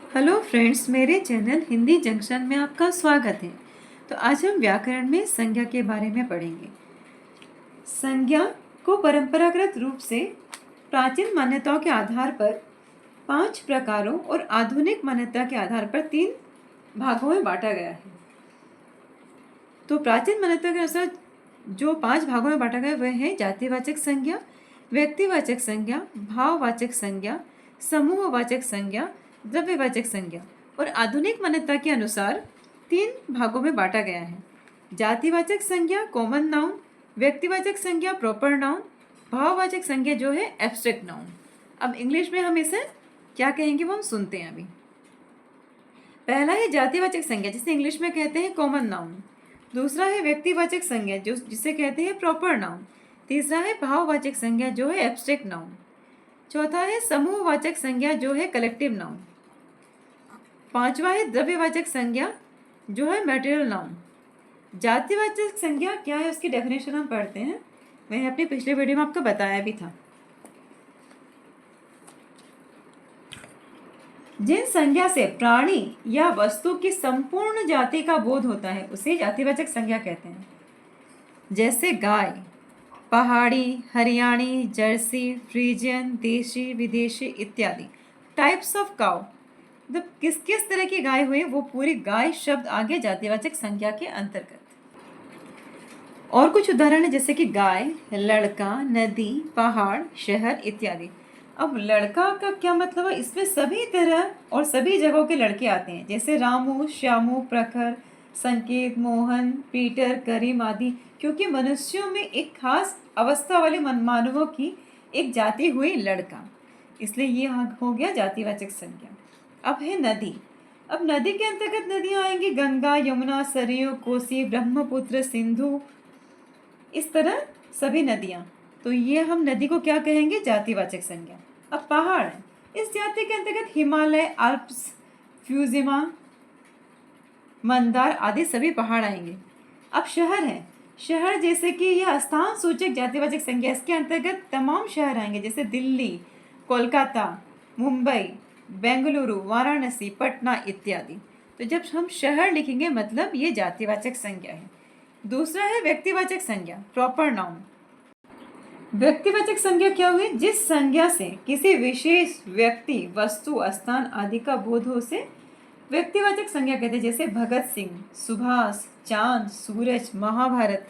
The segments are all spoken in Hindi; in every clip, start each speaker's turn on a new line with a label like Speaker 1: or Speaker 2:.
Speaker 1: हेलो फ्रेंड्स, मेरे चैनल हिंदी जंक्शन में आपका स्वागत है। तो आज हम व्याकरण में संज्ञा के बारे में पढ़ेंगे। संज्ञा को परंपरागत रूप से प्राचीन मान्यताओं के आधार पर 5 प्रकारों और आधुनिक मान्यता के आधार पर 3 भागों में बांटा गया है। तो प्राचीन मान्यता के अनुसार जो 5 भागों में बांटा गया वह है जातिवाचक संज्ञा, व्यक्तिवाचक संज्ञा, भाववाचक संज्ञा, समूहवाचक संज्ञा, द्रव्यवाचक संज्ञा। और आधुनिक मान्यता के अनुसार 3 भागों में बांटा गया है। जातिवाचक संज्ञा कॉमन नाउन, व्यक्तिवाचक संज्ञा प्रॉपर नाउन, भाववाचक संज्ञा जो है एब्स्ट्रैक्ट नाउन। अब इंग्लिश में हम इसे क्या कहेंगे वो हम सुनते हैं अभी। पहला है जातिवाचक संज्ञा जिसे इंग्लिश में कहते हैं कॉमन नाउन। दूसरा है व्यक्तिवाचक संज्ञा जिसे कहते हैं प्रॉपर नाउन। तीसरा है भाववाचक संज्ञा जो है एब्स्ट्रैक्ट नाउन। चौथा है समूहवाचक संज्ञा जो है कलेक्टिव नाउन। पांचवा है द्रव्यवाचक संज्ञा जो है मटेरियल नाउन। जातिवाचक संज्ञा क्या है उसकी डेफिनेशन हम पढ़ते हैं। मैंने अपने पिछले वीडियो में आपको बताया भी था। जिन संज्ञा से प्राणी या वस्तु की संपूर्ण जाति का बोध होता है उसे जातिवाचक संज्ञा कहते हैं। जैसे गाय, पहाड़ी, हरियाणी, जर्सी, फ्रीजियन, देशी, विदेशी इत्यादि। टाइप्स ऑफ काउ, मतलब किस किस तरह की गाय हुई वो पूरी गाय शब्द आगे जातिवाचक संज्ञा के अंतर्गत। और कुछ उदाहरण है जैसे कि गाय, लड़का, नदी, पहाड़, शहर इत्यादि। अब लड़का का क्या मतलब है? इसमें सभी तरह और सभी जगहों के लड़के आते हैं जैसे रामू, श्यामू, प्रखर, संकेत, मोहन, पीटर, करीम आदि। क्योंकि मनुष्यों में एक खास अवस्था वाले मानवों की एक जाति हुई लड़का, इसलिए ये हो गया जातिवाचक संज्ञा। अब है नदी। अब नदी के अंतर्गत नदियां आएंगी गंगा, यमुना, सरयू, कोसी, ब्रह्मपुत्र, सिंधु, इस तरह सभी नदियां। तो ये हम नदी को क्या कहेंगे? जातिवाचक संज्ञा। अब पहाड़, इस जाति के अंतर्गत हिमालय, अल्प्स, फ्यूजिमा, मंदार आदि सभी पहाड़ आएंगे। अब शहर है, शहर जैसे कि यह स्थान सूचक जातिवाचक संज्ञा, इसके अंतर्गत तमाम शहर आएंगे जैसे दिल्ली, कोलकाता, मुंबई, बेंगलुरु, वाराणसी, पटना इत्यादि। तो जब हम शहर लिखेंगे मतलब ये जातिवाचक संज्ञा है। दूसरा है व्यक्तिवाचक संज्ञा प्रॉपर नाउन। व्यक्तिवाचक संज्ञा क्या हुई? जिस संज्ञा से किसी विशेष व्यक्ति, वस्तु, स्थान आदि का बोध हो उसे व्यक्तिवाचक संज्ञा कहते हैं। जैसे भगत सिंह, सुभाष, चांद, सूरज, महाभारत,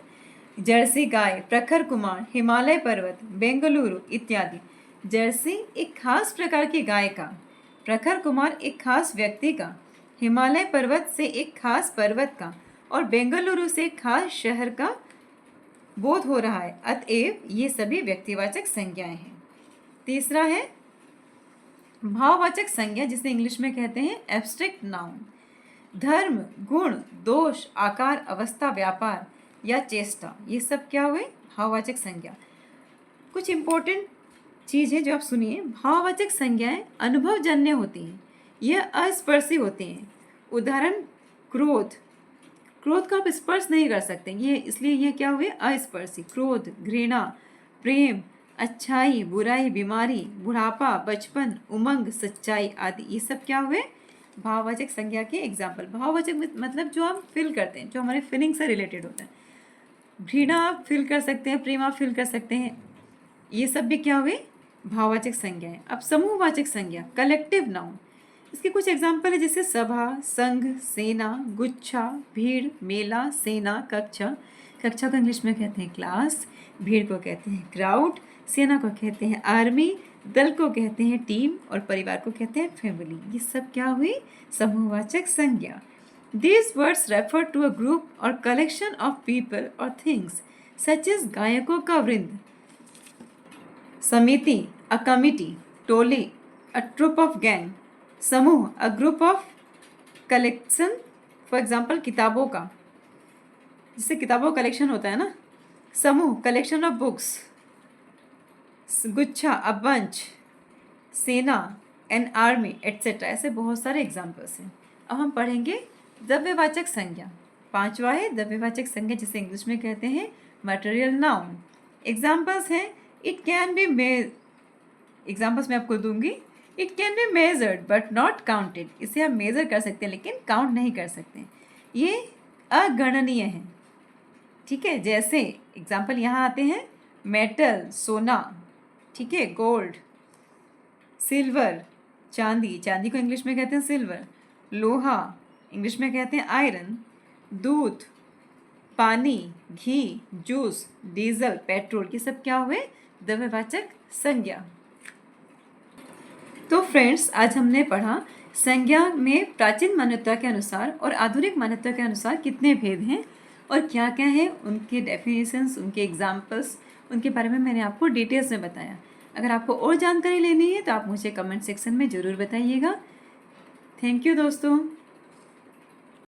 Speaker 1: जर्सी गाय, प्रखर कुमार, हिमालय पर्वत, बेंगलुरु इत्यादि। जर्सी एक खास प्रकार की गाय का, प्रखर कुमार एक खास व्यक्ति का, हिमालय पर्वत से एक खास पर्वत का और बेंगलुरु से एक खास शहर का बोध हो रहा है। अतएव ये सभी व्यक्तिवाचक संज्ञाएं हैं। तीसरा है भाववाचक संज्ञा जिसे इंग्लिश में कहते हैं एब्स्ट्रैक्ट नाउन। धर्म, गुण, दोष, आकार, अवस्था, व्यापार या चेष्टा, ये सब क्या हुए? भाववाचक संज्ञा। कुछ इंपॉर्टेंट चीज है जो आप सुनिए। भाववाचक संज्ञाएं अनुभवजन्य होती हैं, यह अस्पर्शी होती हैं। उदाहरण क्रोध, क्रोध का आप स्पर्श नहीं कर सकते, ये इसलिए ये क्या हुए? अस्पर्शी। क्रोध, घृणा, प्रेम, अच्छाई, बुराई, बीमारी, बुढ़ापा, बचपन, उमंग, सच्चाई आदि, ये सब क्या हुए? भाववाचक संज्ञा के एग्जाम्पल। भाववाचक मतलब जो हम फील करते हैं, जो हमारे फीलिंग से रिलेटेड होता है। घृणा आप फील कर सकते हैं, प्रेम आप फील कर सकते हैं, ये सब भी क्या हुए? भाववाचक संज्ञा है। अब समूहवाचक संज्ञा कलेक्टिव नाउन, इसके कुछ एग्जाम्पल है जैसे सभा, संघ, सेना, गुच्छा, भीड़, मेला, सेना, कक्षा। कक्षा को इंग्लिश में कहते हैं क्लास, भीड़ को कहते हैं क्राउड, सेना को कहते हैं आर्मी, दल को कहते हैं टीम और परिवार को कहते हैं फैमिली। ये सब क्या हुई? समूहवाचक संज्ञा। These words refer to a group or collection of people or things such as गायकों का वृंद, समिति, a committee, Toli, a troop of gang, समूह, a group of collection, for example किताबों का, जिससे किताबों का कलेक्शन होता है ना। समूह, कलेक्शन ऑफ बुक्स, गुच्छा, अ बंच, सेना, एन आर्मी एट्सेट्रा। ऐसे बहुत सारे एग्जाम्पल्स हैं। अब हम पढ़ेंगे द्रव्यवाचक संज्ञा। पांचवा है द्रव्यवाचक संज्ञा जिसे इंग्लिश में कहते हैं मटेरियल नाउन। एग्जाम्पल्स हैं it can be made, examples मैं आपको दूंगी। It can be measured but not counted, इसे आप मेज़र कर सकते हैं लेकिन काउंट नहीं कर सकते। ये अगणनीय है। ठीक है, जैसे एग्जाम्पल यहाँ आते हैं, मेटल सोना, ठीक है, गोल्ड सिल्वर चांदी, चांदी को इंग्लिश में कहते हैं सिल्वर, लोहा इंग्लिश में कहते हैं आयरन, दूध, पानी, घी, जूस, डीजल, पेट्रोल, ये सब क्या हुए? द्रव्यवाचक संज्ञा। तो फ्रेंड्स, आज हमने पढ़ा संज्ञा में प्राचीन मान्यता के अनुसार और आधुनिक मान्यता के अनुसार कितने भेद हैं और क्या क्या है, उनके डेफिनेशंस, उनके एग्जाम्पल्स, उनके बारे में मैंने आपको डिटेल्स में बताया। अगर आपको और जानकारी लेनी है तो आप मुझे कमेंट सेक्शन में ज़रूर बताइएगा। थैंक यू दोस्तों।